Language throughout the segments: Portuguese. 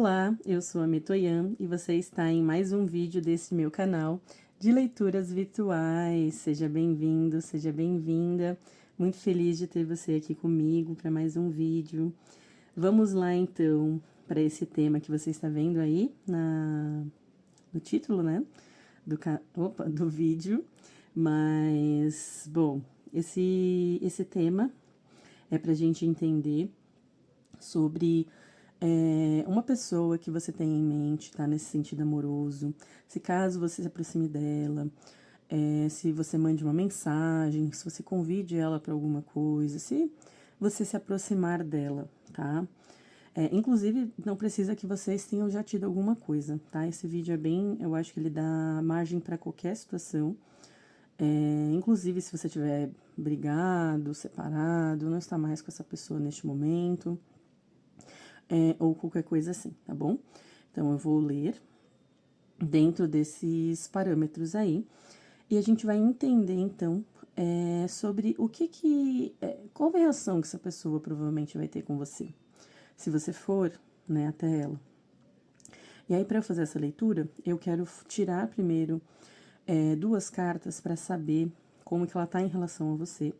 Olá, eu sou a Metoyan e você está em mais um vídeo desse meu canal de leituras virtuais. Seja bem-vindo, seja bem-vinda. Muito feliz de ter você aqui comigo para mais um vídeo. Vamos lá então para esse tema que você está vendo aí no título, né? Do vídeo. Mas, bom, esse tema é para a gente entender sobre uma pessoa que você tem em mente, tá nesse sentido amoroso, se caso você se aproxime dela, se você mande uma mensagem, se você convide ela para alguma coisa, se você se aproximar dela, tá? Inclusive, não precisa que vocês tenham já tido alguma coisa, tá? Esse vídeo é bem, eu acho que ele dá margem para qualquer situação. Inclusive, se você tiver brigado, separado, não está mais com essa pessoa neste momento, ou qualquer coisa assim, tá bom? Então, eu vou ler dentro desses parâmetros aí, e a gente vai entender, então, sobre qual é a reação que essa pessoa provavelmente vai ter com você, se você for, né, até ela. E aí, para eu fazer essa leitura, eu quero tirar primeiro duas cartas para saber como que ela tá em relação a você,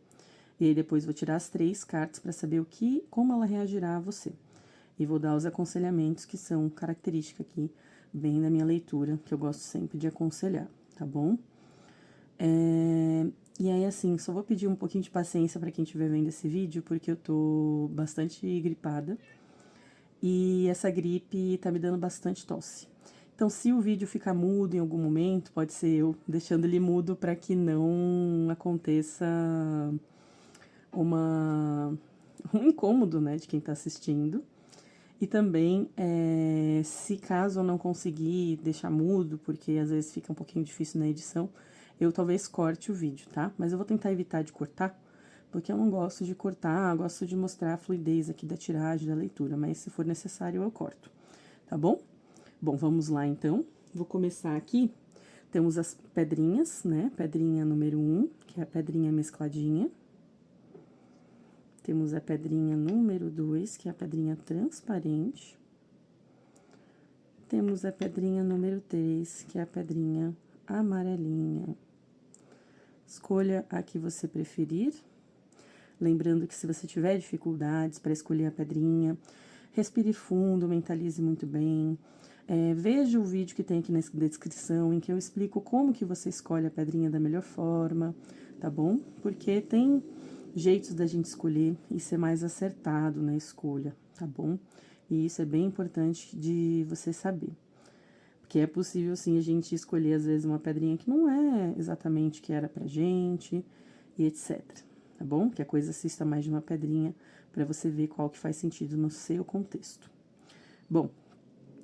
e aí depois vou tirar as 3 cartas para saber como ela reagirá a você. E vou dar os aconselhamentos que são característica aqui, bem da minha leitura, que eu gosto sempre de aconselhar, tá bom? E aí, assim, só vou pedir um pouquinho de paciência para quem estiver vendo esse vídeo, porque eu tô bastante gripada. E essa gripe tá me dando bastante tosse. Então, se o vídeo ficar mudo em algum momento, pode ser eu deixando ele mudo para que não aconteça um incômodo, né, de quem tá assistindo. E também, se caso eu não conseguir deixar mudo, porque às vezes fica um pouquinho difícil na edição, eu talvez corte o vídeo, tá? Mas eu vou tentar evitar de cortar, porque eu não gosto de cortar, eu gosto de mostrar a fluidez aqui da tiragem, da leitura, mas se for necessário eu corto, tá bom? Bom, vamos lá então. Vou começar aqui. Temos as pedrinhas, né? Pedrinha número 1, que é a pedrinha mescladinha. Temos a pedrinha número 2, que é a pedrinha transparente. Temos a pedrinha número 3, que é a pedrinha amarelinha. Escolha a que você preferir. Lembrando que se você tiver dificuldades para escolher a pedrinha, respire fundo, mentalize muito bem. Veja o vídeo que tem aqui na descrição, em que eu explico como que você escolhe a pedrinha da melhor forma, tá bom? Porque tem jeitos da gente escolher e ser mais acertado na escolha, tá bom? E isso é bem importante de você saber. Porque é possível, sim, a gente escolher, às vezes, uma pedrinha que não é exatamente o que era pra gente, e etc. Tá bom? Que a coisa assista mais de uma pedrinha para você ver qual que faz sentido no seu contexto. Bom,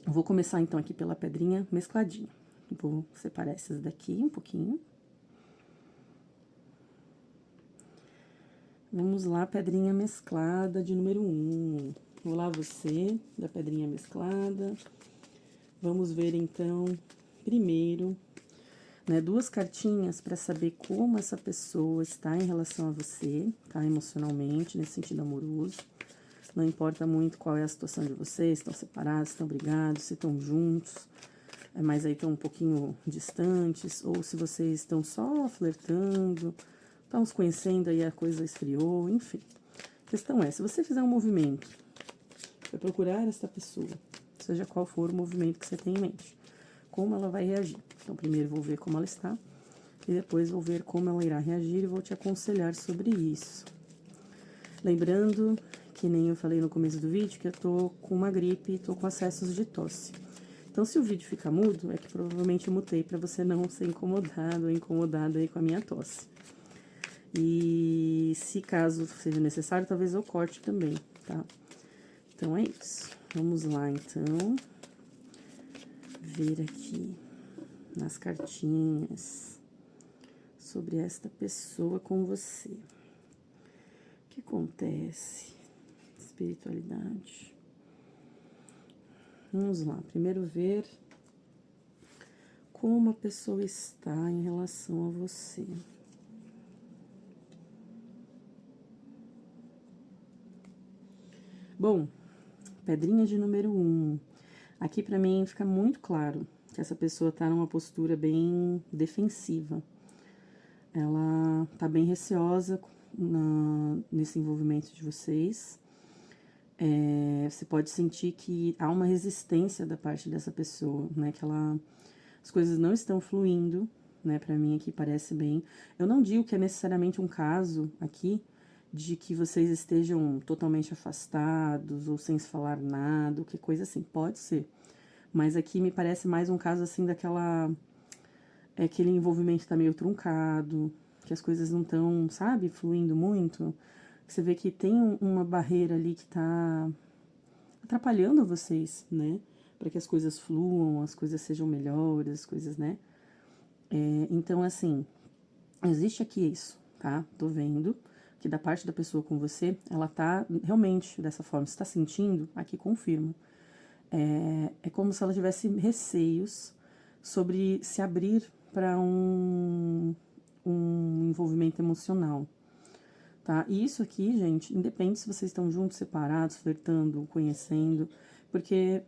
vou começar, então, aqui pela pedrinha mescladinha. Vou separar essas daqui um pouquinho. Vamos lá, pedrinha mesclada de número 1. Vou lá você, da pedrinha mesclada. Vamos ver, então, primeiro, né, 2 cartinhas para saber como essa pessoa está em relação a você, tá? Emocionalmente, nesse sentido amoroso. Não importa muito qual é a situação de vocês, estão separados, estão brigados, se estão juntos, mas aí estão um pouquinho distantes, ou se vocês estão só flertando, estão se conhecendo, aí a coisa esfriou, enfim. A questão é, se você fizer um movimento para procurar esta pessoa, seja qual for o movimento que você tem em mente, como ela vai reagir. Então, primeiro vou ver como ela está, e depois vou ver como ela irá reagir e vou te aconselhar sobre isso. Lembrando, que nem eu falei no começo do vídeo, que eu tô com uma gripe e tô com acessos de tosse. Então, se o vídeo ficar mudo, é que provavelmente eu mutei para você não ser incomodado ou incomodada aí com a minha tosse. E se caso seja necessário, talvez eu corte também, tá? Então, é isso. Vamos lá, então. Ver aqui nas cartinhas sobre esta pessoa com você. O que acontece? Espiritualidade. Vamos lá, primeiro ver como a pessoa está em relação a você. Bom, pedrinha de número 1, Aqui pra mim fica muito claro que essa pessoa tá numa postura bem defensiva. Ela tá bem receosa nesse envolvimento de vocês. Você pode sentir que há uma resistência da parte dessa pessoa, né? Que as coisas não estão fluindo, né? Pra mim aqui parece bem. Eu não digo que é necessariamente um caso aqui de que vocês estejam totalmente afastados ou sem se falar nada, ou que coisa assim. Pode ser. Mas aqui me parece mais um caso assim aquele envolvimento tá meio truncado, que as coisas não estão, sabe, fluindo muito. Você vê que tem uma barreira ali que tá atrapalhando vocês, né? Para que as coisas fluam, as coisas sejam melhores, as coisas, né? Então, assim, existe aqui isso, tá? Tô vendo que da parte da pessoa com você, ela tá realmente dessa forma. Você tá sentindo? Aqui confirma. É como se ela tivesse receios sobre se abrir para um envolvimento emocional, tá? E isso aqui, gente, independe se vocês estão juntos, separados, flertando, conhecendo, porque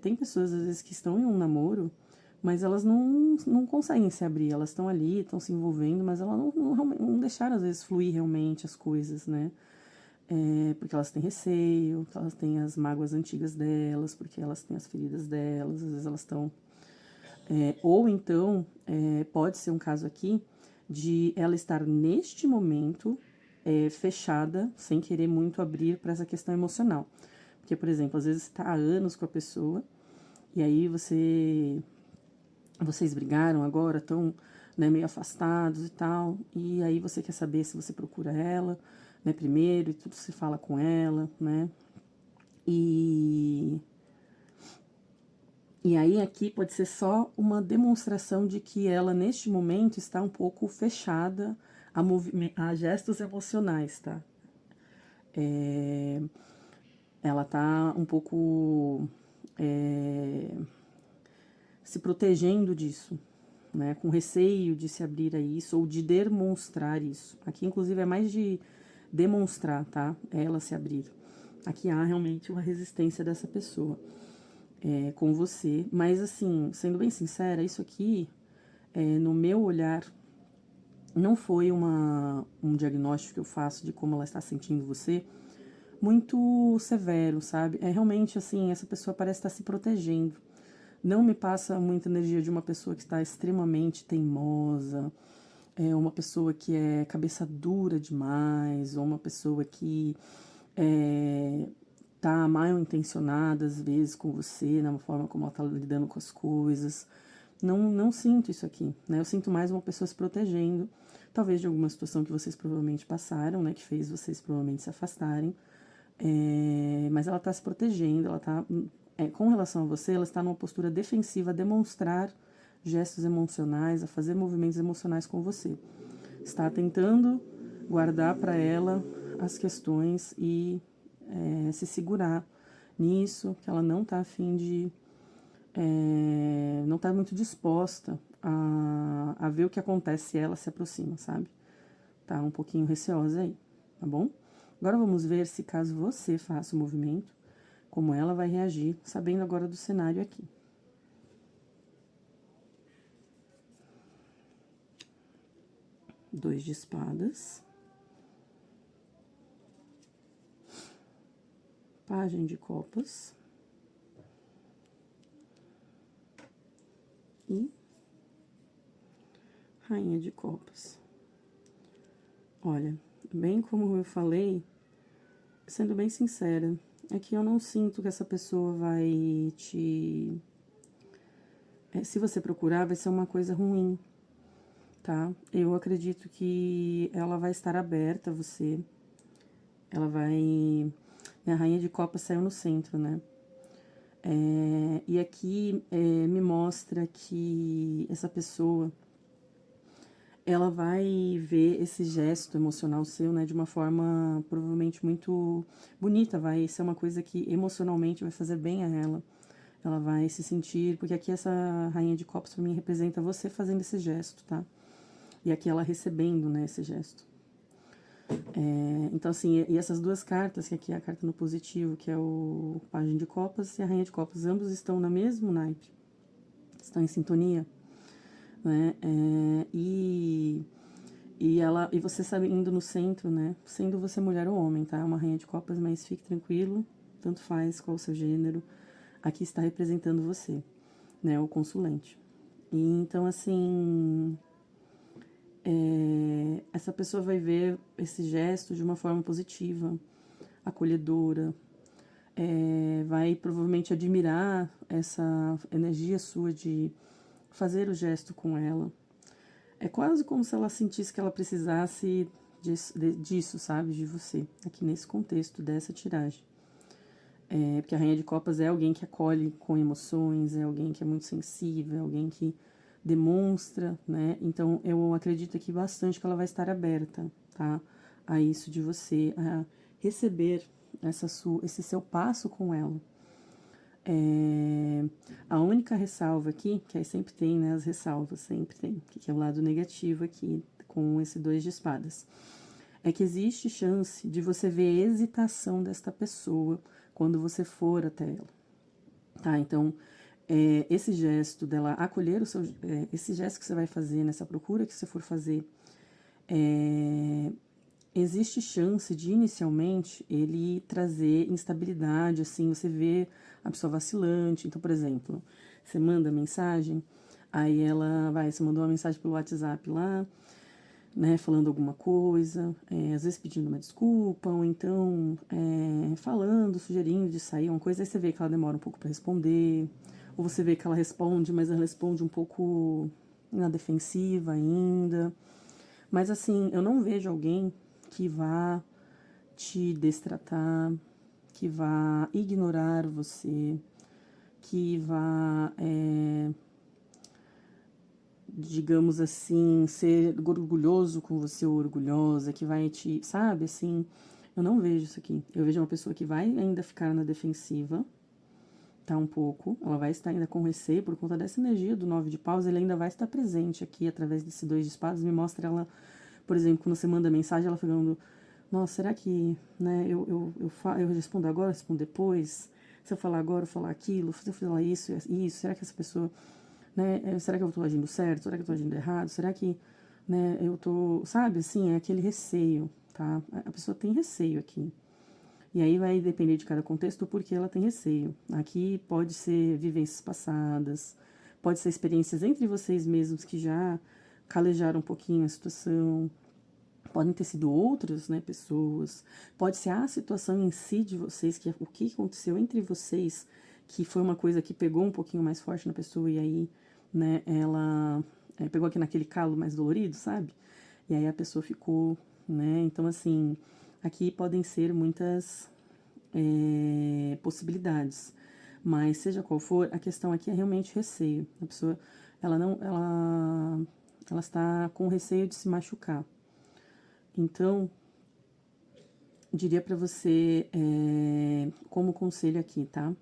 tem pessoas, às vezes, que estão em um namoro, mas elas não conseguem se abrir, elas estão ali, estão se envolvendo, mas elas não deixaram, às vezes, fluir realmente as coisas, né? Porque elas têm receio, porque elas têm as mágoas antigas delas, porque elas têm as feridas delas, às vezes elas estão... ou então, pode ser um caso aqui de ela estar neste momento fechada, sem querer muito abrir para essa questão emocional. Porque, por exemplo, às vezes você está há anos com a pessoa, e aí vocês brigaram agora, estão, né, meio afastados e tal, e aí você quer saber se você procura ela, né, primeiro, e tudo se fala com ela, né, e aí aqui pode ser só uma demonstração de que ela, neste momento, está um pouco fechada a gestos emocionais, tá? Ela tá um pouco se protegendo disso, né? Com receio de se abrir a isso ou de demonstrar isso. Aqui, inclusive, é mais de demonstrar, tá? Ela se abrir. Aqui há realmente uma resistência dessa pessoa com você. Mas, assim, sendo bem sincera, isso aqui, no meu olhar, não foi um diagnóstico que eu faço de como ela está sentindo você muito severo, sabe? É realmente assim, essa pessoa parece estar se protegendo. Não me passa muita energia de uma pessoa que está extremamente teimosa, uma pessoa que é cabeça dura demais, ou uma pessoa que tá mal intencionada às vezes com você, na forma como ela tá lidando com as coisas. Não sinto isso aqui, né? Eu sinto mais uma pessoa se protegendo, talvez de alguma situação que vocês provavelmente passaram, né? Que fez vocês provavelmente se afastarem. Mas ela tá se protegendo, ela tá... com relação a você, ela está numa postura defensiva a demonstrar gestos emocionais, a fazer movimentos emocionais com você. Está tentando guardar para ela as questões e se segurar nisso, que ela não tá afim de... não tá muito disposta a ver o que acontece se ela se aproxima, sabe? Tá um pouquinho receosa aí, tá bom? Agora vamos ver se caso você faça o movimento, como ela vai reagir, sabendo agora do cenário aqui. Dois de espadas. Pajem de copas. E rainha de copas. Olha, bem como eu falei, sendo bem sincera, é que eu não sinto que essa pessoa vai te... se você procurar, vai ser uma coisa ruim, tá? Eu acredito que ela vai estar aberta a você. Ela vai... A rainha de copas saiu no centro, né? E aqui me mostra que essa pessoa ela vai ver esse gesto emocional seu, né, de uma forma provavelmente muito bonita, vai ser uma coisa que emocionalmente vai fazer bem a ela. Ela vai se sentir, porque aqui essa rainha de copas pra mim representa você fazendo esse gesto, tá? E aqui ela recebendo, né, esse gesto. Então, assim, e essas duas cartas, que aqui é a carta no positivo, que é o Pajem de Copas e a Rainha de Copas, ambos estão no mesmo naipe, estão em sintonia, né? E você sabe, indo no centro, né? Sendo você mulher ou homem, tá? É uma Rainha de Copas, mas fique tranquilo, tanto faz qual o seu gênero. Aqui está representando você, né? O consulente. E então, assim, essa pessoa vai ver esse gesto de uma forma positiva, acolhedora, vai provavelmente admirar essa energia sua de fazer o gesto com ela. É quase como se ela sentisse que ela precisasse disso, sabe? De você, aqui nesse contexto dessa tiragem. Porque a Rainha de Copas é alguém que acolhe com emoções, é alguém que é muito sensível, é alguém que demonstra, né? Então, eu acredito aqui bastante que ela vai estar aberta, tá? A isso de você, a receber esse seu passo com ela. A única ressalva aqui, que aí sempre tem, né? As ressalvas, sempre tem, que é o lado negativo aqui, com esse 2 de espadas. É que existe chance de você ver a hesitação desta pessoa quando você for até ela, tá? Então, esse gesto dela acolher esse gesto que você vai fazer, nessa procura que você for fazer, existe chance de, inicialmente, ele trazer instabilidade, assim, você vê a pessoa vacilante. Então, por exemplo, você manda mensagem, aí você mandou uma mensagem pelo WhatsApp lá, né, falando alguma coisa, às vezes pedindo uma desculpa, ou então falando, sugerindo de sair uma coisa, aí você vê que ela demora um pouco para responder, ou você vê que ela responde, mas ela responde um pouco na defensiva ainda. Mas assim, eu não vejo alguém que vá te destratar, que vá ignorar você, que vá, digamos assim, ser orgulhoso com você ou orgulhosa, que vai te, sabe, assim, eu não vejo isso aqui. Eu vejo uma pessoa que vai ainda ficar na defensiva, tá, um pouco, ela vai estar ainda com receio por conta dessa energia do 9 de paus, ele ainda vai estar presente aqui através desse 2 de espadas, me mostra ela, por exemplo, quando você manda mensagem, ela falando, nossa, será que, né, eu respondo agora, eu respondo depois? Se eu falar agora, eu falar aquilo, se eu falar isso, será que essa pessoa, né, será que eu tô agindo certo? Será que eu tô agindo errado? Será que, né, eu tô, sabe, assim, é aquele receio, tá? A pessoa tem receio aqui. E aí vai depender de cada contexto porque ela tem receio. Aqui pode ser vivências passadas, pode ser experiências entre vocês mesmos que já calejaram um pouquinho a situação, podem ter sido outras, né, pessoas, pode ser a situação em si de vocês, que é o que aconteceu entre vocês, que foi uma coisa que pegou um pouquinho mais forte na pessoa e aí, né, ela pegou aqui naquele calo mais dolorido, sabe? E aí a pessoa ficou, né, então assim, aqui podem ser muitas possibilidades, mas seja qual for, a questão aqui é realmente receio. A pessoa, ela não, ela está com receio de se machucar. Então, diria para você, como conselho aqui, tá?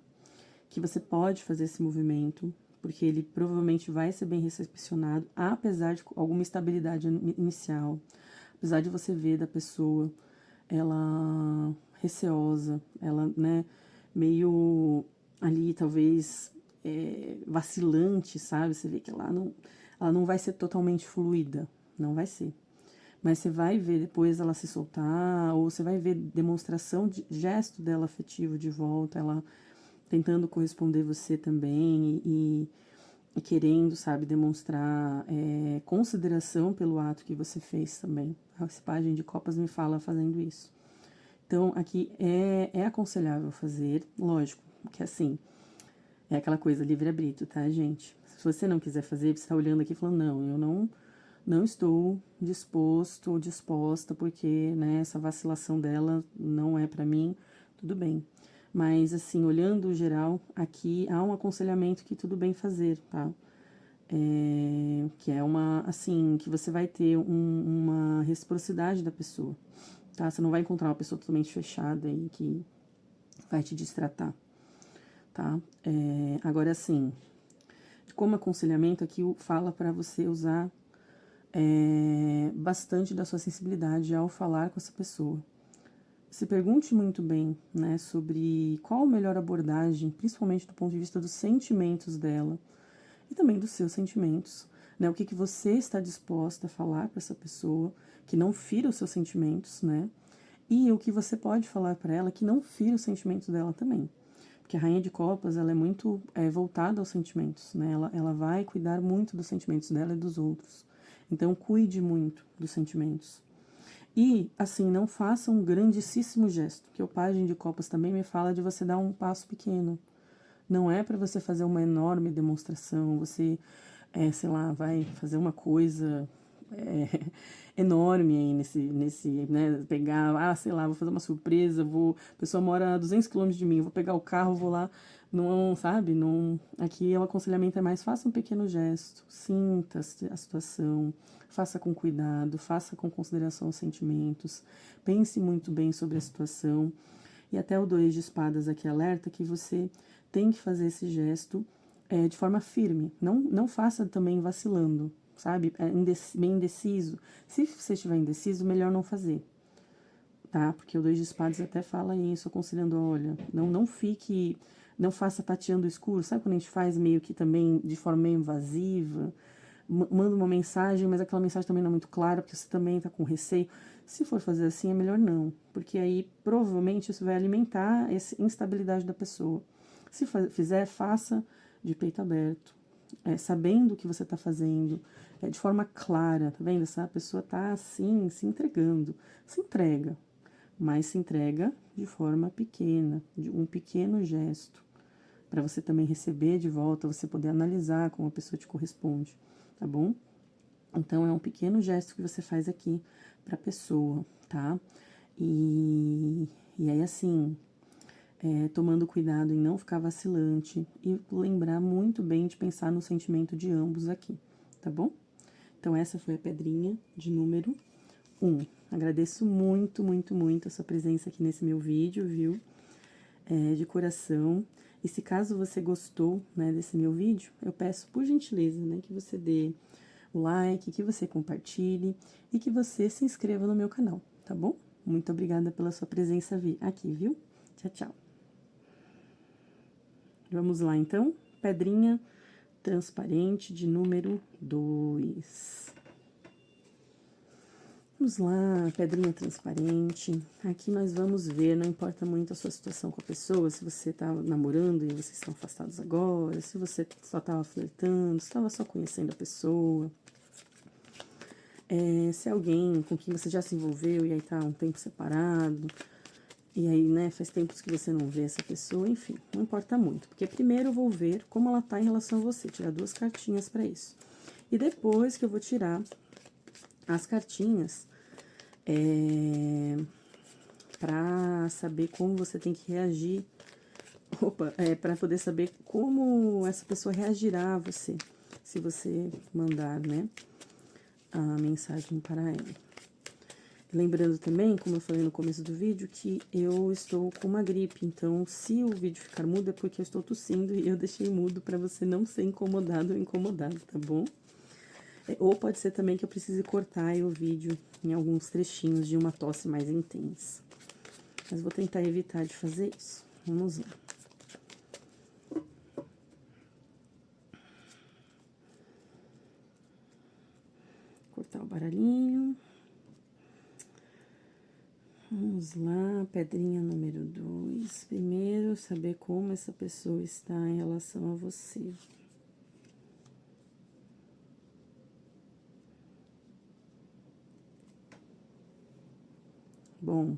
Que você pode fazer esse movimento, porque ele provavelmente vai ser bem recepcionado, apesar de alguma instabilidade inicial, apesar de você ver da pessoa, ela receosa, ela, né, meio ali, talvez, vacilante, sabe? Você vê que ela não vai ser totalmente fluida, não vai ser. Mas você vai ver depois ela se soltar, ou você vai ver demonstração de gesto dela afetivo de volta, ela tentando corresponder você também e querendo, sabe, demonstrar consideração pelo ato que você fez também. A Pajem de Copas me fala fazendo isso. Então, aqui é aconselhável fazer, lógico, que assim, é aquela coisa livre-arbítrio, tá, gente? Se você não quiser fazer, você tá olhando aqui e falando, não, eu não estou disposto ou disposta, porque, né, essa vacilação dela não é para mim, tudo bem. Mas, assim, olhando o geral, aqui há um aconselhamento que tudo bem fazer, tá? Que é assim, que você vai ter uma reciprocidade da pessoa, tá? Você não vai encontrar uma pessoa totalmente fechada e que vai te destratar, tá? Agora, assim, como aconselhamento, aqui fala para você usar bastante da sua sensibilidade ao falar com essa pessoa. Se pergunte muito bem, né, sobre qual a melhor abordagem, principalmente do ponto de vista dos sentimentos dela e também dos seus sentimentos, né, o que você está disposta a falar para essa pessoa que não fira os seus sentimentos, né, e o que você pode falar para ela que não fira os sentimentos dela também. Porque a Rainha de Copas, ela é muito voltada aos sentimentos, né, ela vai cuidar muito dos sentimentos dela e dos outros. Então, cuide muito dos sentimentos. E, assim, não faça um grandíssimo gesto, que o Pajem de Copas também me fala de você dar um passo pequeno. Não é para você fazer uma enorme demonstração, você, sei lá, vai fazer uma coisa enorme aí né, pegar, sei lá, vou fazer uma surpresa, a pessoa mora a 200 km de mim, eu vou pegar o carro, vou lá, não, sabe, não, aqui o aconselhamento é mais, faça um pequeno gesto, sinta a situação, faça com cuidado, faça com consideração aos sentimentos, pense muito bem sobre a situação, e até o 2 de espadas aqui alerta que você tem que fazer esse gesto de forma firme, não faça também vacilando, sabe, bem indeciso. Se você estiver indeciso, melhor não fazer, tá? Porque o 2 de espadas até fala isso, aconselhando, olha, não fique, não faça tateando o escuro, sabe quando a gente faz meio que também de forma meio invasiva, manda uma mensagem, mas aquela mensagem também não é muito clara, porque você também tá com receio. Se for fazer assim, é melhor não, porque aí provavelmente isso vai alimentar essa instabilidade da pessoa. Se fizer, faça de peito aberto, sabendo o que você está fazendo, de forma clara, tá vendo? Essa pessoa tá assim, se entregando. Se entrega, mas se entrega de forma pequena, de um pequeno gesto, para você também receber de volta, você poder analisar como a pessoa te corresponde, tá bom? Então, é um pequeno gesto que você faz aqui para a pessoa, tá? E aí, assim, tomando cuidado em não ficar vacilante e lembrar muito bem de pensar no sentimento de ambos aqui, tá bom? Então, essa foi a pedrinha de número 1. Agradeço muito, muito, muito a sua presença aqui nesse meu vídeo, viu? De coração. E se caso você gostou, né, desse meu vídeo, eu peço, por gentileza, né, que você dê o like, que você compartilhe e que você se inscreva no meu canal, tá bom? Muito obrigada pela sua presença aqui, viu? Tchau, tchau. Vamos lá, então. Pedrinha transparente de número 2. Vamos lá, pedrinha transparente. Aqui nós vamos ver, não importa muito a sua situação com a pessoa, se você tá namorando e vocês estão afastados agora, se você só tava flertando, se tava só conhecendo a pessoa. Se é alguém com quem você já se envolveu e aí tá um tempo separado, e aí, né, faz tempos que você não vê essa pessoa, enfim, não importa muito. Porque primeiro eu vou ver como ela tá em relação a você, tirar 2 cartinhas pra isso. E depois que eu vou tirar as cartinhas, pra saber como você tem que reagir, pra poder saber como essa pessoa reagirá a você, se você mandar, né, a mensagem para ela. Lembrando também, como eu falei no começo do vídeo, que eu estou com uma gripe, então se o vídeo ficar mudo é porque eu estou tossindo e eu deixei mudo para você não ser incomodado ou incomodado, tá bom? Ou pode ser também que eu precise cortar o vídeo em alguns trechinhos de uma tosse mais intensa. Mas vou tentar evitar de fazer isso. Vamos lá. Cortar o baralhinho. Vamos lá, pedrinha número 2. Primeiro, saber como essa pessoa está em relação a você. Bom,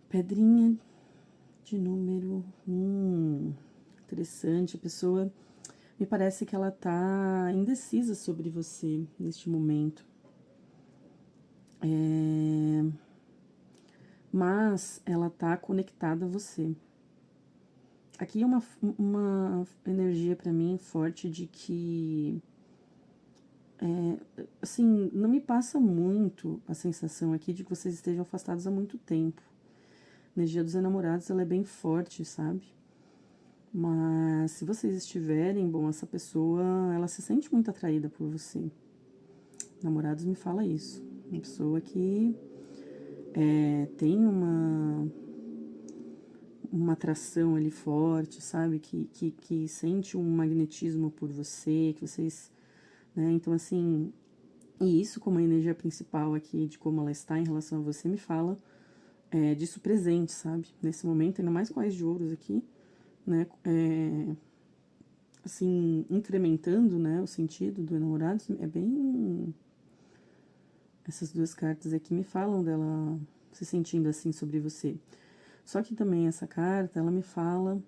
pedrinha de número 1. Interessante, a pessoa me parece que ela tá indecisa sobre você neste momento. Mas ela tá conectada a você. Aqui é uma energia para mim forte de que, assim, não me passa muito a sensação aqui de que vocês estejam afastados há muito tempo. A energia dos enamorados, ela é bem forte, sabe? Mas se vocês estiverem, bom, essa pessoa, ela se sente muito atraída por você. Namorados me fala isso. Uma pessoa que tem uma atração ali forte, sabe? Que sente um magnetismo por você, que vocês, né? Então, assim, e isso como a energia principal aqui de como ela está em relação a você me fala disso presente, sabe? Nesse momento, ainda mais com as de ouros aqui, né? Assim, incrementando, né, o sentido do namorado, é bem... Essas duas cartas aqui me falam dela se sentindo assim sobre você. Só que também essa carta, ela me fala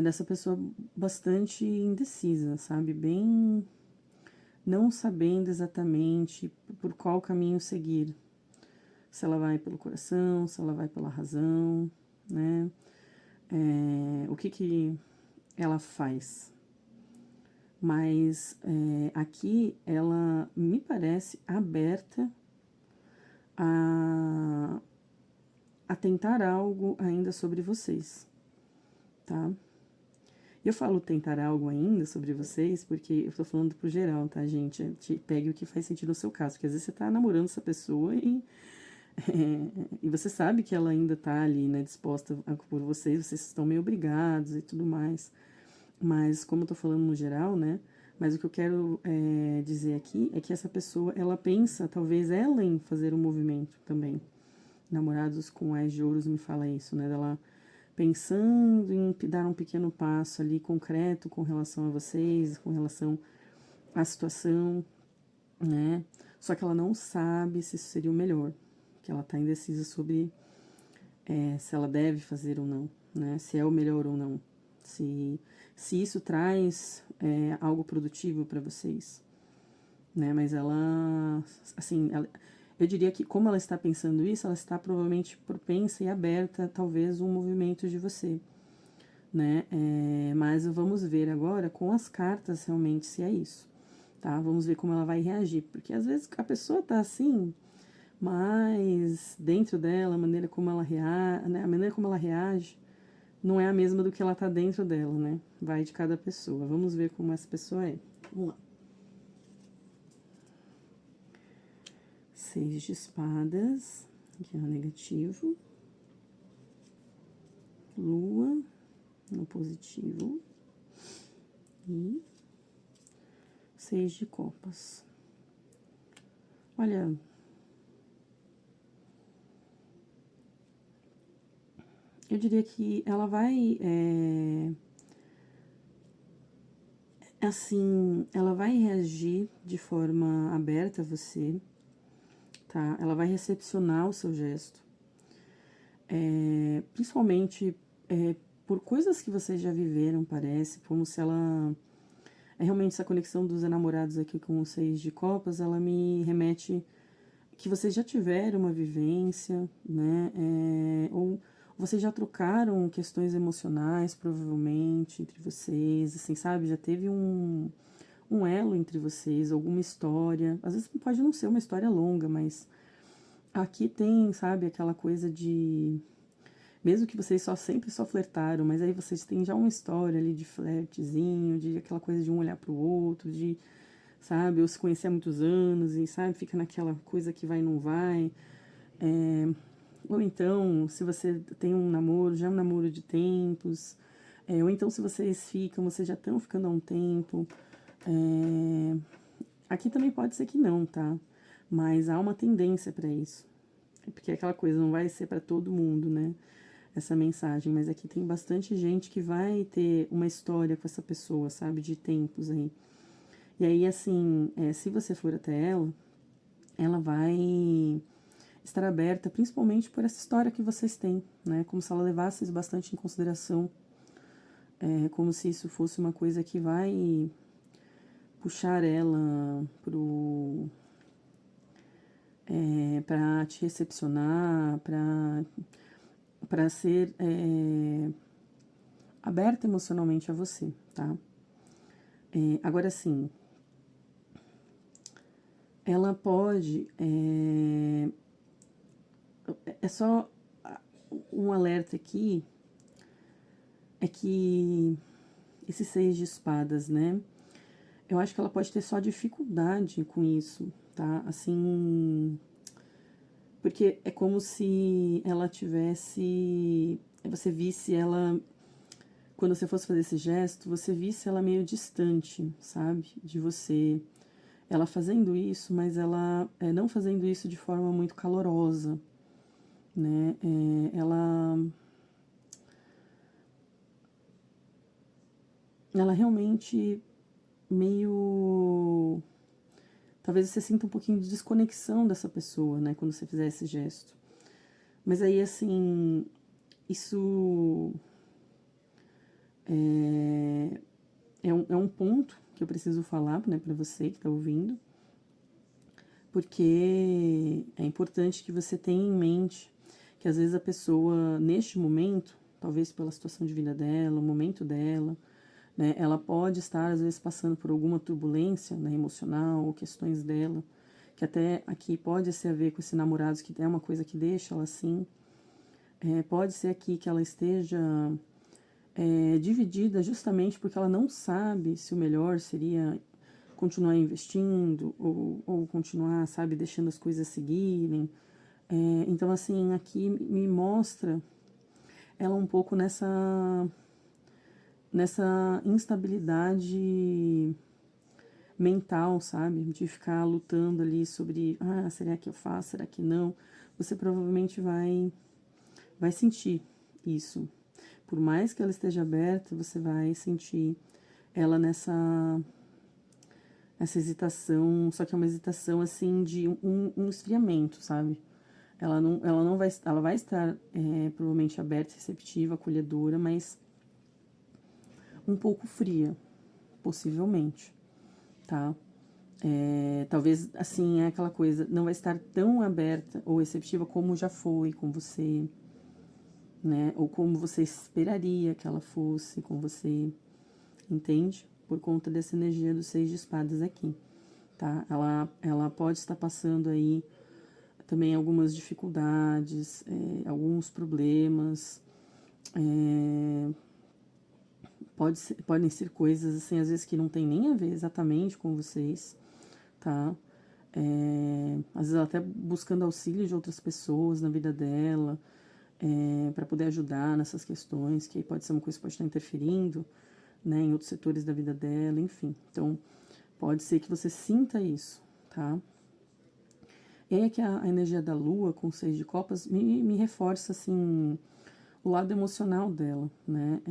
dessa pessoa bastante indecisa, sabe? Bem não sabendo exatamente por qual caminho seguir. Se ela vai pelo coração, se ela vai pela razão, né? O que ela faz. Mas aqui ela me parece aberta a tentar algo ainda sobre vocês, tá? Eu falo tentar algo ainda sobre vocês porque eu tô falando pro geral, tá, gente? Pegue o que faz sentido no seu caso, porque às vezes você tá namorando essa pessoa e você sabe que ela ainda tá ali, né, disposta por vocês estão meio obrigados e tudo mais. Mas, como eu tô falando no geral, né, mas o que eu quero dizer aqui é que essa pessoa, ela pensa, talvez ela em fazer um movimento também. Namorados com As de Ouros me fala isso, né, dela pensando em dar um pequeno passo ali concreto com relação a vocês, com relação à situação, né, só que ela não sabe se isso seria o melhor, que ela tá indecisa sobre se ela deve fazer ou não, né, se é o melhor ou não, se isso traz algo produtivo para vocês, né, mas ela, assim, eu diria que como ela está pensando isso, ela está provavelmente propensa e aberta, talvez, um movimento de você, né, mas vamos ver agora com as cartas realmente se é isso, tá, vamos ver como ela vai reagir, porque às vezes a pessoa tá assim, mas dentro dela, a maneira como ela reage, né, a maneira como ela reage não é a mesma do que ela tá dentro dela, né, vai de cada pessoa, vamos ver como essa pessoa é, vamos lá. 6 de espadas, aqui é o negativo, lua, no positivo, e 6 de copas. Olha, eu diria que ela vai, assim, ela vai reagir de forma aberta a você, tá? Ela vai recepcionar o seu gesto, principalmente por coisas que vocês já viveram, parece, como se ela... realmente essa conexão dos enamorados aqui com os 6 de copas, ela me remete que vocês já tiveram uma vivência, né, ou vocês já trocaram questões emocionais, provavelmente, entre vocês, assim, sabe, já teve um elo entre vocês, alguma história, às vezes pode não ser uma história longa, mas aqui tem, sabe, aquela coisa de, mesmo que vocês sempre só flertaram, mas aí vocês têm já uma história ali de flertezinho, de aquela coisa de um olhar pro outro, de, sabe, ou se conhecer há muitos anos e, sabe, fica naquela coisa que vai e não vai. Ou então, se você tem um namoro, já é um namoro de tempos, ou então se vocês ficam, vocês já estão ficando há um tempo. Aqui também pode ser que não, tá? Mas há uma tendência para isso. Porque aquela coisa não vai ser para todo mundo, né? Essa mensagem, mas aqui tem bastante gente que vai ter uma história com essa pessoa, sabe? De tempos aí. E aí, assim, se você for até ela vai estar aberta, principalmente por essa história que vocês têm, né? Como se ela levasse isso bastante em consideração, como se isso fosse uma coisa que vai puxar ela para te recepcionar, para ser aberta emocionalmente a você, tá? Agora sim, ela pode é só um alerta aqui, é que esse 6 de espadas, né? Eu acho que ela pode ter só dificuldade com isso, tá? Assim, porque é como se ela tivesse, você visse ela, quando você fosse fazer esse gesto, você visse ela meio distante, sabe? De você. Ela fazendo isso, mas ela não fazendo isso de forma muito calorosa, né? Ela realmente meio. Talvez você sinta um pouquinho de desconexão dessa pessoa, né? Quando você fizer esse gesto. Mas aí, assim, isso é um ponto que eu preciso falar, né, pra você que tá ouvindo, porque é importante que você tenha em mente que às vezes a pessoa, neste momento, talvez pela situação de vida dela, o momento dela, né, ela pode estar às vezes passando por alguma turbulência, né, emocional ou questões dela, que até aqui pode ser a ver com esse namorado, que é uma coisa que deixa ela assim, pode ser aqui que ela esteja dividida justamente porque ela não sabe se o melhor seria continuar investindo ou continuar, sabe, deixando as coisas seguirem. Então, assim, aqui me mostra ela um pouco nessa instabilidade mental, sabe? De ficar lutando ali sobre, será que eu faço, será que não? Você provavelmente vai sentir isso. Por mais que ela esteja aberta, você vai sentir ela essa hesitação, só que é uma hesitação assim de um esfriamento, sabe? Ela não vai, ela vai estar provavelmente aberta, receptiva, acolhedora, mas um pouco fria, possivelmente, tá? Talvez assim é aquela coisa, não vai estar tão aberta ou receptiva como já foi com você, né? Ou como você esperaria que ela fosse com você, entende? Por conta dessa energia dos 6 de espadas aqui, tá? Ela pode estar passando aí também algumas dificuldades, alguns problemas, podem ser coisas, assim, às vezes que não tem nem a ver exatamente com vocês, tá? Às vezes ela até buscando auxílio de outras pessoas na vida dela, para poder ajudar nessas questões, que aí pode ser uma coisa que pode estar interferindo, né, em outros setores da vida dela, enfim. Então, pode ser que você sinta isso, tá? E aí é que a energia da lua com 6 de copas me reforça, assim, o lado emocional dela, né?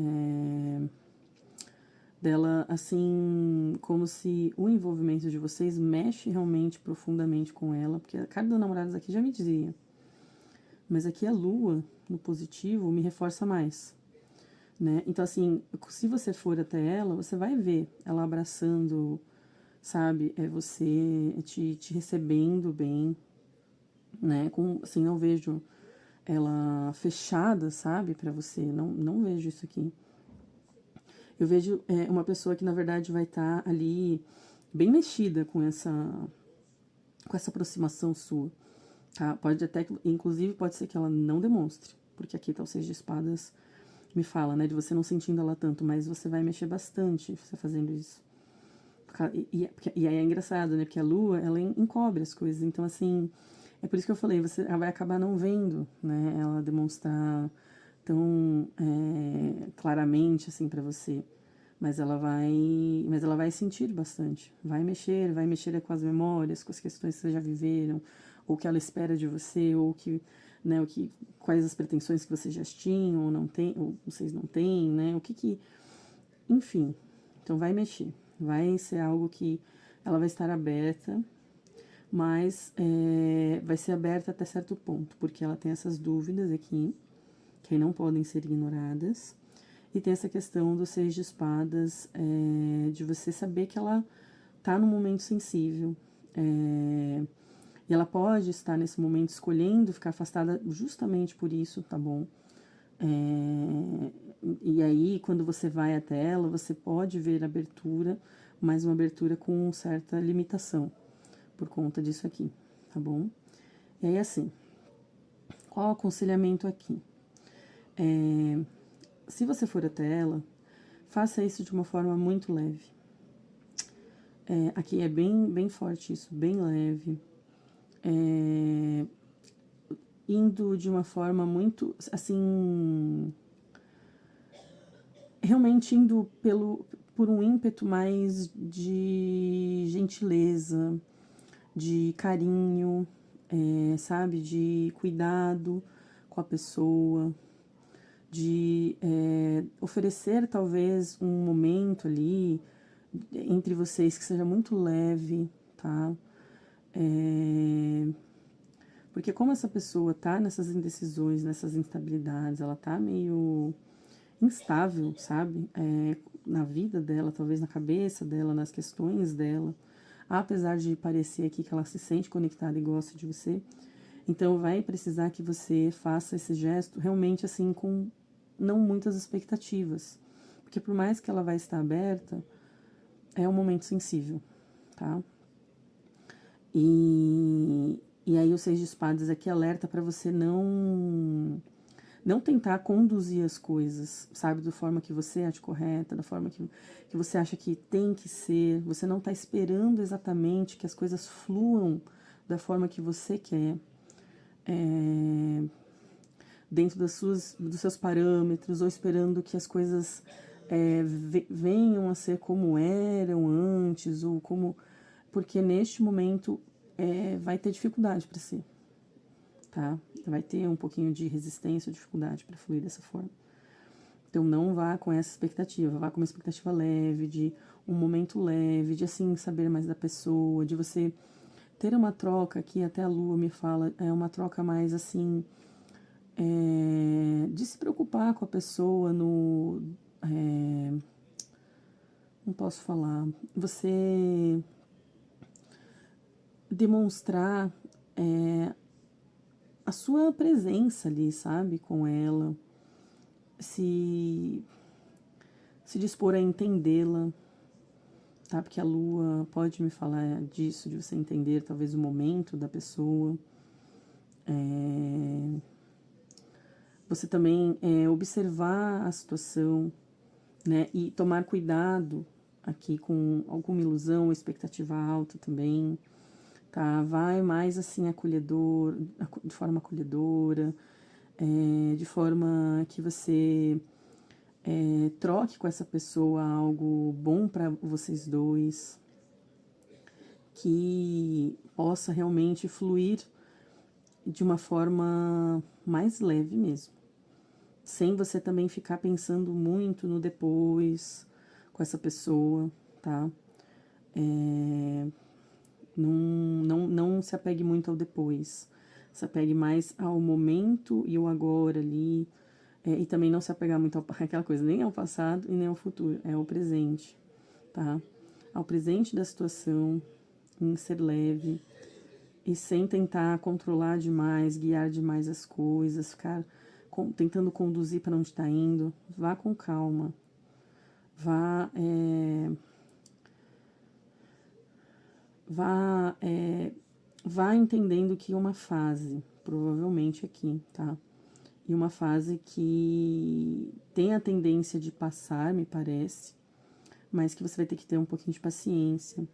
Dela, assim, como se o envolvimento de vocês mexe realmente profundamente com ela, porque a carta dos namorados aqui já me dizia, mas aqui a lua, no positivo, me reforça mais, né? Então, assim, se você for até ela, você vai ver ela abraçando, sabe? Você te recebendo bem, né? Assim, não vejo ela fechada, sabe? Pra você, não vejo isso aqui. Eu vejo uma pessoa que, na verdade, vai estar ali bem mexida com essa aproximação sua, tá? Pode até, inclusive, pode ser que ela não demonstre, porque aqui tá o 6 de espadas, me fala, né, de você não sentindo ela tanto, mas você vai mexer bastante você fazendo isso. E aí é engraçado, né, porque a lua, ela encobre as coisas, então, assim, é por isso que eu falei, você vai acabar não vendo, né, ela demonstrar tão claramente, assim, pra você. Mas ela vai sentir bastante, vai mexer com as memórias, com as questões que vocês já viveram, ou que ela espera de você, ou que, né, quais as pretensões que vocês já tinham, ou não tem, ou vocês não têm, né, enfim, então vai mexer, vai ser algo que ela vai estar aberta, mas vai ser aberta até certo ponto, porque ela tem essas dúvidas aqui, que não podem ser ignoradas, e tem essa questão do 6 de espadas, de você saber que ela tá num momento sensível, e ela pode estar nesse momento escolhendo ficar afastada justamente por isso, tá bom? E aí, quando você vai até ela, você pode ver abertura, mas uma abertura com certa limitação, por conta disso aqui, tá bom? E aí, assim, qual o aconselhamento aqui? Se você for até ela, faça isso de uma forma muito leve. Aqui é bem forte isso, bem leve. Indo de uma forma muito, assim, realmente indo por um ímpeto mais de gentileza, de carinho, sabe? De cuidado com a pessoa, de oferecer talvez um momento ali entre vocês que seja muito leve, tá? Porque como essa pessoa tá nessas indecisões, nessas instabilidades, ela tá meio instável, sabe? Na vida dela, talvez na cabeça dela, nas questões dela. Apesar de parecer aqui que ela se sente conectada e gosta de você, então vai precisar que você faça esse gesto realmente assim com não muitas expectativas. Porque por mais que ela vai estar aberta, é um momento sensível, tá? E aí o Seis de Espadas aqui alerta para você não tentar conduzir as coisas, sabe, da forma que você acha correta, da forma que você acha que tem que ser. Você não está esperando exatamente que as coisas fluam da forma que você quer, dentro dos seus parâmetros, ou esperando que as coisas venham a ser como eram antes, ou como... Porque neste momento vai ter dificuldade para ser, tá? Vai ter um pouquinho de resistência, dificuldade para fluir dessa forma. Então não vá com essa expectativa, vá com uma expectativa leve, de um momento leve, de assim saber mais da pessoa, de você ter uma troca que até a Lua me fala, é uma troca mais assim, de se preocupar com a pessoa não posso falar, você demonstrar a sua presença ali, sabe, com ela, se dispor a entendê-la, tá? Porque a Lua pode me falar disso, de você entender talvez o momento da pessoa. Você também observar a situação, né? E tomar cuidado aqui com alguma ilusão ou expectativa alta também, tá? Vai mais assim acolhedor, de forma acolhedora, de forma que você troque com essa pessoa algo bom para vocês dois, que possa realmente fluir de uma forma mais leve mesmo, sem você também ficar pensando muito no depois com essa pessoa, tá? Não se apegue muito ao depois, se apegue mais ao momento e ao agora ali, e também não se apegar muito àquela coisa, nem ao passado e nem ao futuro, é ao presente, tá? Ao presente da situação, em ser leve, e sem tentar controlar demais, guiar demais as coisas, ficar tentando conduzir para onde está indo. Vá com calma, vá, vá entendendo que é uma fase, provavelmente aqui, tá? E uma fase que tem a tendência de passar, me parece, mas que você vai ter que ter um pouquinho de paciência.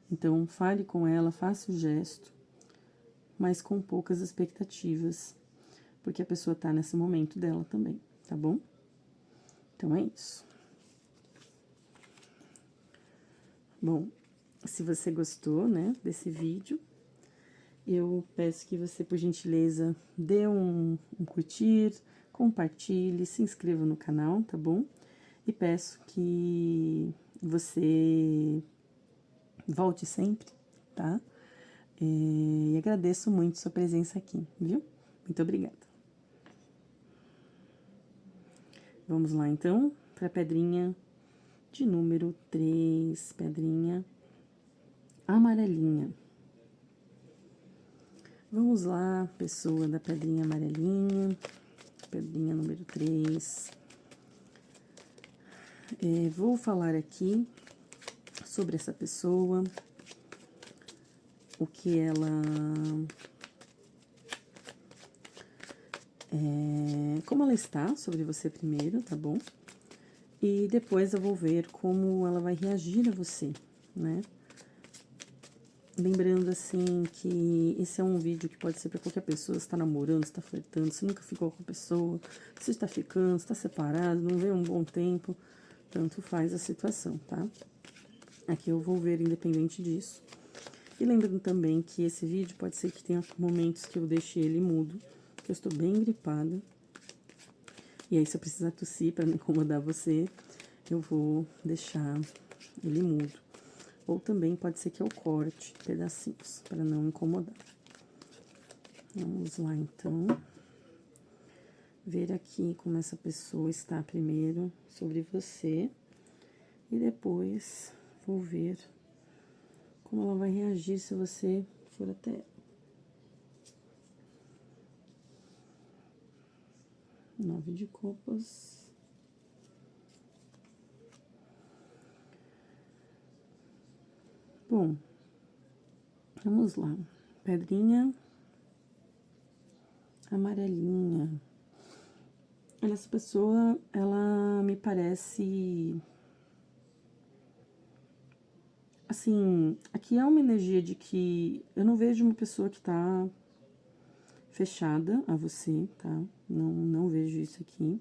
Então, fale com ela, faça o gesto, mas com poucas expectativas, porque a pessoa tá nesse momento dela também, tá bom? Então é isso. Bom, se você gostou, né, desse vídeo, eu peço que você, por gentileza, dê um curtir, compartilhe, se inscreva no canal, tá bom? E peço que você volte sempre, tá? E agradeço muito sua presença aqui, viu? Muito obrigada. Vamos lá, então, para a pedrinha de número 3, pedrinha amarelinha. Vamos lá, pessoa da pedrinha amarelinha, pedrinha número 3. Vou falar aqui sobre essa pessoa, o que ela... como ela está sobre você primeiro, tá bom? E depois eu vou ver como ela vai reagir a você, né? Lembrando, assim, que esse é um vídeo que pode ser para qualquer pessoa. Você tá namorando, você tá flertando, você nunca ficou com a pessoa, você está ficando, você tá separado, não vê um bom tempo, tanto faz a situação, tá? Aqui eu vou ver independente disso. E lembrando também que esse vídeo pode ser que tenha momentos que eu deixe ele mudo, que eu estou bem gripada. E aí, se eu precisar tossir para não incomodar você, eu vou deixar ele mudo. Ou também pode ser que eu corte pedacinhos, para não incomodar. Vamos lá, então. Ver aqui como essa pessoa está primeiro sobre você. E depois vou ver como ela vai reagir se você for até ela. 9 de copas. Bom, vamos lá. Pedrinha amarelinha. Olha, essa pessoa, ela me parece... Assim, aqui é uma energia de que eu não vejo uma pessoa que tá fechada a você, tá? Não vejo isso aqui.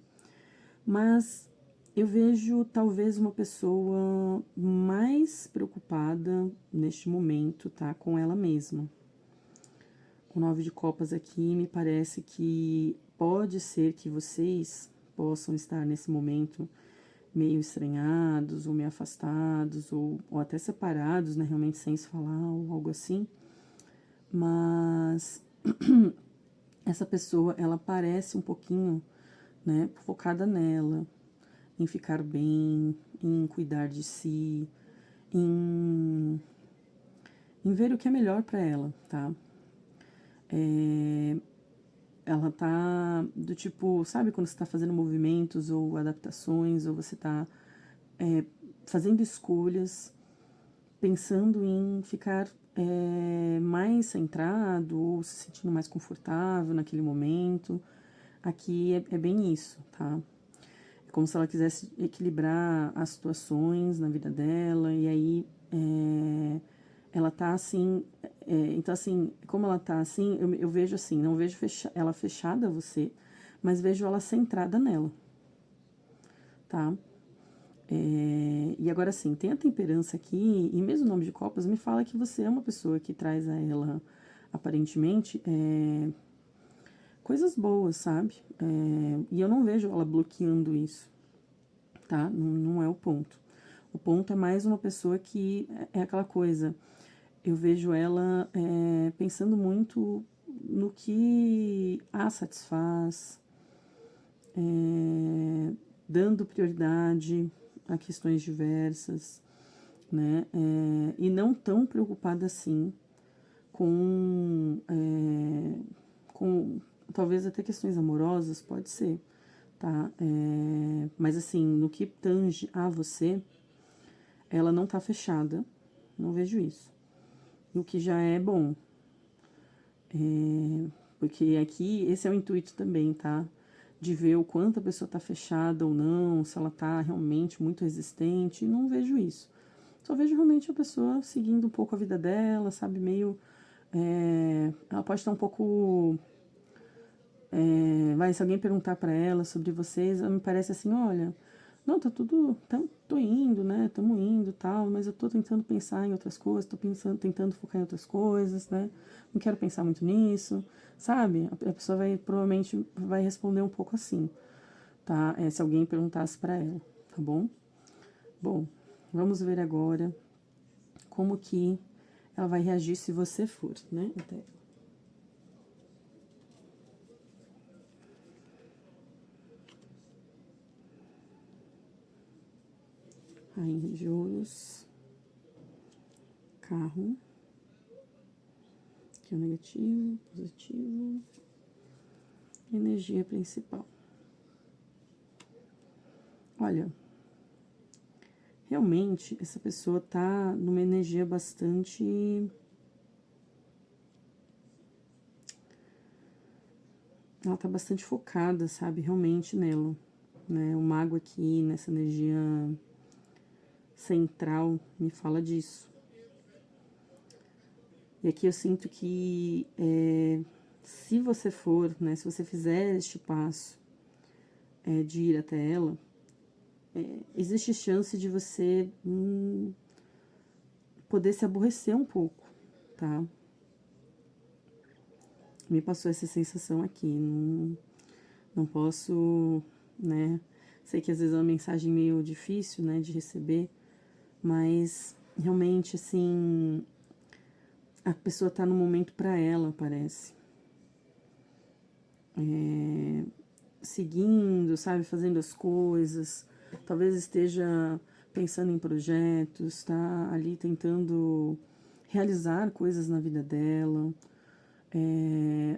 Mas eu vejo talvez uma pessoa mais preocupada neste momento, tá? Com ela mesma. O 9 de copas aqui me parece que pode ser que vocês possam estar nesse momento meio estranhados, ou meio afastados, ou até separados, né? Realmente sem se falar, ou algo assim. Mas essa pessoa, ela parece um pouquinho, né? Focada nela, em ficar bem, em cuidar de si, em, em ver o que é melhor para ela, tá? Ela tá do tipo, sabe quando você tá fazendo movimentos ou adaptações, ou você tá fazendo escolhas, pensando em ficar mais centrado ou se sentindo mais confortável naquele momento. Aqui é bem isso, tá? É como se ela quisesse equilibrar as situações na vida dela, e aí ela tá assim. Então, assim, como ela tá assim, eu vejo assim, não vejo ela fechada a você, mas vejo ela centrada nela, tá? E agora sim, tem a temperança aqui, e mesmo o 9 de copas me fala que você é uma pessoa que traz a ela, aparentemente, coisas boas, sabe? E eu não vejo ela bloqueando isso, tá? Não é o ponto. O ponto é mais uma pessoa que é aquela coisa, eu vejo ela pensando muito no que a satisfaz, dando prioridade a questões diversas, né? E não tão preocupada assim com talvez até questões amorosas, pode ser, tá? Mas assim, no que tange a você, ela não tá fechada, não vejo isso. O que já é bom, porque aqui esse é o intuito também, tá? De ver o quanto a pessoa tá fechada ou não, se ela tá realmente muito resistente, não vejo isso. Só vejo realmente a pessoa seguindo um pouco a vida dela, sabe? Meio. Ela pode estar um pouco. Se alguém perguntar pra ela sobre vocês, ela me parece assim: olha, não, tá tudo. Tô indo, né? Tamo indo e tal, mas eu tô tentando pensar em outras coisas, tentando focar em outras coisas, né? Não quero pensar muito nisso, sabe? A pessoa provavelmente vai responder um pouco assim, tá? Se alguém perguntasse pra ela, tá bom? Bom, vamos ver agora como que ela vai reagir se você for, né? Rainha de ouros, carro, que é o negativo, positivo, energia principal. Olha, realmente essa pessoa tá numa energia bastante... Ela tá bastante focada, sabe, realmente nela, né? O mago aqui, nessa energia central, me fala disso. E aqui eu sinto que se você for, né, se você fizer este passo de ir até ela, existe chance de você poder se aborrecer um pouco, tá? Me passou essa sensação aqui, não posso, né? Sei que às vezes é uma mensagem meio difícil, né, de receber, mas realmente, assim, a pessoa tá no momento pra ela, parece. Seguindo, sabe, fazendo as coisas, talvez esteja pensando em projetos, tá ali tentando realizar coisas na vida dela.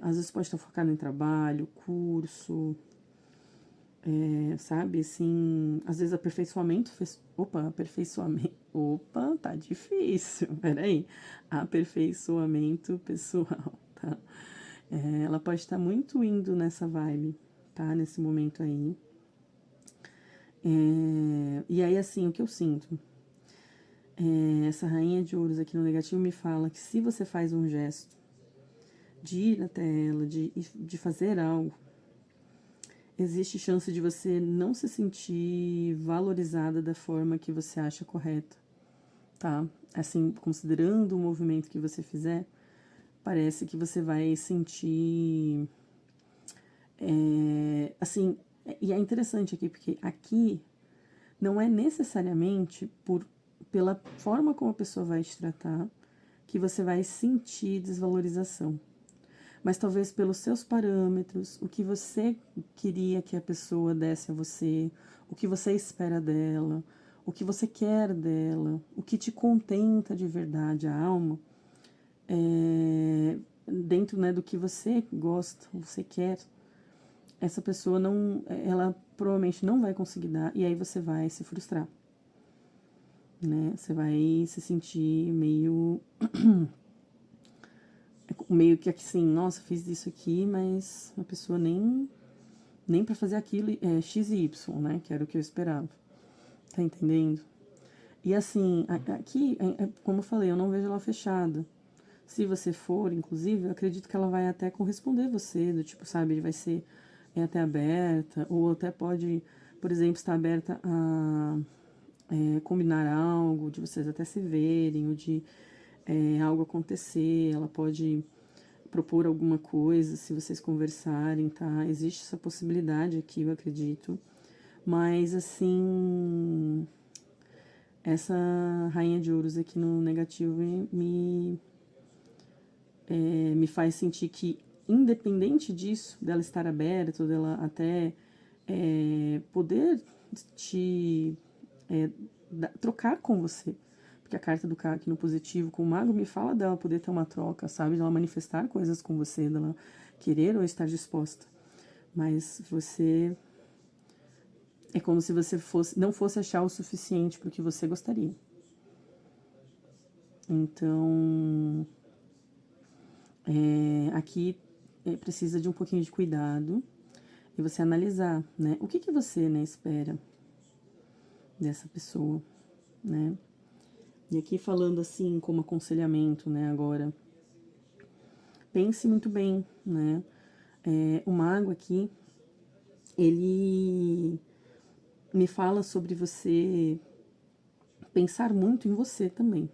Às vezes pode estar focado em trabalho, curso, sabe, assim, às vezes aperfeiçoamento, aperfeiçoamento, tá difícil, peraí, aperfeiçoamento pessoal, tá? Ela pode estar muito indo nessa vibe, tá, nesse momento aí. E aí, assim, o que eu sinto? Essa rainha de ouros aqui no negativo me fala que se você faz um gesto de ir até ela, de fazer algo, existe chance de você não se sentir valorizada da forma que você acha correta, tá? Assim, considerando o movimento que você fizer, parece que você vai sentir, assim, e é interessante aqui, porque aqui não é necessariamente pela forma como a pessoa vai te tratar que você vai sentir desvalorização, mas talvez pelos seus parâmetros, o que você queria que a pessoa desse a você, o que você espera dela, o que você quer dela, o que te contenta de verdade a alma, dentro, né, do que você gosta, você quer, essa pessoa não, ela provavelmente não vai conseguir dar, e aí você vai se frustrar, né? Você vai se sentir meio que assim, nossa, fiz isso aqui, mas a pessoa nem para fazer aquilo X e Y, né? Que era o que eu esperava. Tá entendendo? E assim, aqui, como eu falei, eu não vejo ela fechada. Se você for, inclusive, eu acredito que ela vai até corresponder você, do tipo, sabe, ele vai ser até aberta, ou até pode, por exemplo, estar aberta a combinar algo, de vocês até se verem, ou de algo acontecer, ela pode propor alguma coisa, se vocês conversarem, tá? Existe essa possibilidade aqui, eu acredito. Mas, assim, essa rainha de ouros aqui no negativo me faz sentir que, independente disso, dela estar aberta, ou dela até poder te trocar com você, porque a carta do cara aqui no positivo com o mago me fala dela poder ter uma troca, sabe? Dela manifestar coisas com você, dela querer ou estar disposta. Mas você é como se você não fosse achar o suficiente para o que você gostaria. Então, aqui precisa de um pouquinho de cuidado e você analisar, né? O que você, né, espera dessa pessoa, né? E aqui falando assim como aconselhamento, né, agora, pense muito bem, né? O mago aqui, ele me fala sobre você pensar muito em você também,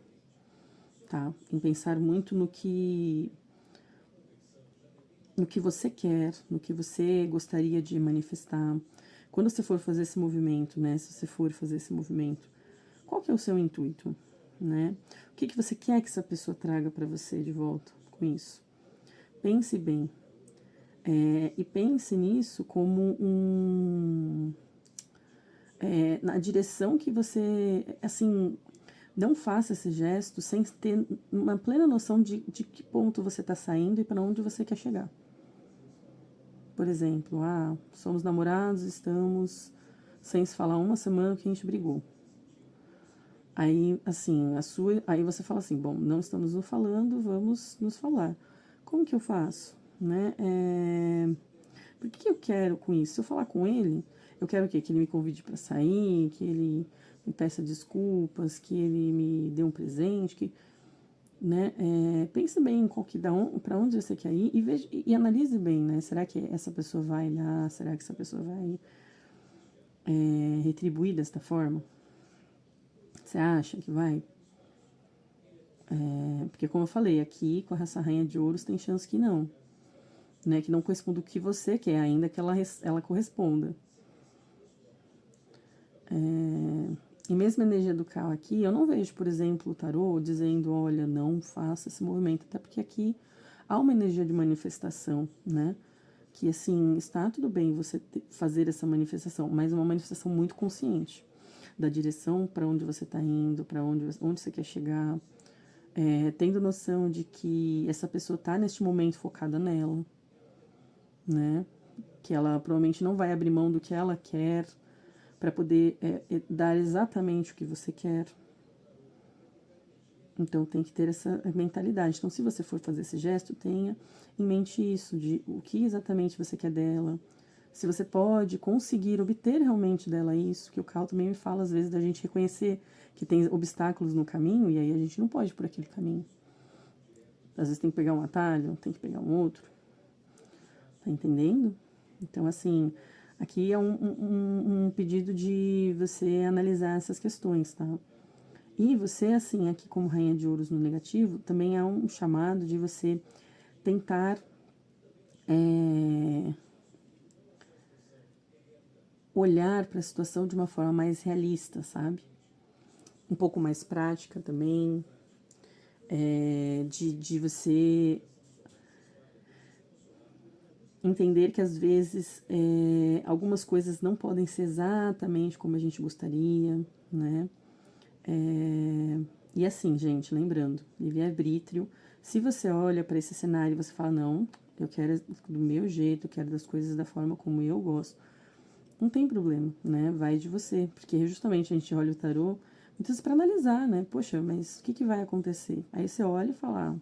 tá? Em pensar muito no que você quer, no que você gostaria de manifestar. Quando você for fazer esse movimento, né? Se você for fazer esse movimento, qual que é o seu intuito, né? O que você quer que essa pessoa traga para você de volta com isso? Pense bem. E pense nisso como na direção que você, assim, não faça esse gesto sem ter uma plena noção de que ponto você está saindo e para onde você quer chegar. Por exemplo, somos namorados, estamos sem se falar uma semana que a gente brigou. Aí, assim, aí você fala assim, bom, não estamos nos falando, vamos nos falar. Como que eu faço, né? Por que eu quero com isso? Se eu falar com ele, eu quero o quê? Que ele me convide para sair, que ele me peça desculpas, que ele me dê um presente, né? Pense bem em para onde você quer ir e, veja, e analise bem, né? Será que essa pessoa vai lá? Será que essa pessoa vai retribuir desta forma? Você acha que vai? Porque como eu falei, aqui com essa rainha de ouros tem chance que não, né? Que não corresponda o que você quer, ainda que ela corresponda. E mesmo a energia do caos aqui, eu não vejo, por exemplo, o tarô dizendo, olha, não faça esse movimento, até porque aqui há uma energia de manifestação, né? Que assim, está tudo bem você fazer essa manifestação, mas uma manifestação muito consciente da direção para onde você está indo, para onde você quer chegar, tendo noção de que essa pessoa está neste momento focada nela, né? Que ela provavelmente não vai abrir mão do que ela quer para poder dar exatamente o que você quer. Então tem que ter essa mentalidade. Então, se você for fazer esse gesto, tenha em mente isso, de o que exatamente você quer dela. Se você pode conseguir obter realmente dela isso, que o Cal também me fala às vezes da gente reconhecer que tem obstáculos no caminho e aí a gente não pode ir por aquele caminho. Às vezes tem que pegar um atalho, tem que pegar um outro. Tá entendendo? Então, assim, aqui é um pedido de você analisar essas questões, tá? E você, assim, aqui como rainha de ouros no negativo, também há um chamado de você tentar olhar para a situação de uma forma mais realista, sabe? Um pouco mais prática também, de você entender que às vezes algumas coisas não podem ser exatamente como a gente gostaria, né? E assim, gente, lembrando, livre-arbítrio, se você olha para esse cenário e você fala, não, eu quero do meu jeito, eu quero das coisas da forma como eu gosto, não tem problema, né? Vai de você, porque justamente a gente olha o tarô muitas vezes para analisar, né? Poxa, mas o que vai acontecer? Aí você olha e fala,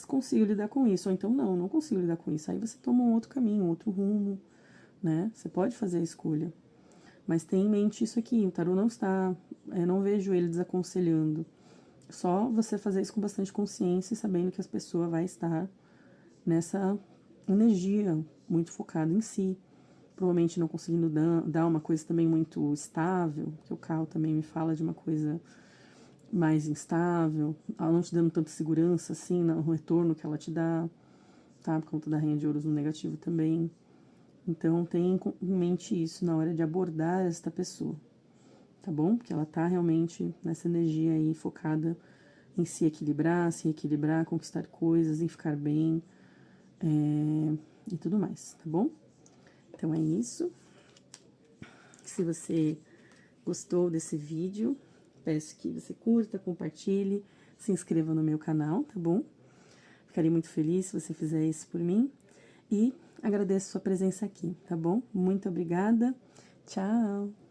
consigo lidar com isso, ou então não consigo lidar com isso. Aí você toma um outro caminho, um outro rumo, né? Você pode fazer a escolha. Mas tenha em mente isso aqui, o tarô não está, não vejo ele desaconselhando. Só você fazer isso com bastante consciência e sabendo que a pessoa vai estar nessa energia muito focada em si. Provavelmente não conseguindo dar uma coisa também muito estável, que o carro também me fala de uma coisa mais instável, ela não te dando tanta segurança assim no retorno que ela te dá, tá? Por conta da rainha de ouros no negativo também. Então, tenha em mente isso na hora de abordar esta pessoa, tá bom? Porque ela tá realmente nessa energia aí focada em se equilibrar, conquistar coisas, em ficar bem e tudo mais, tá bom? Então é isso. Se você gostou desse vídeo, peço que você curta, compartilhe, se inscreva no meu canal, tá bom? Ficaria muito feliz se você fizer isso por mim. E agradeço sua presença aqui, tá bom? Muito obrigada. Tchau!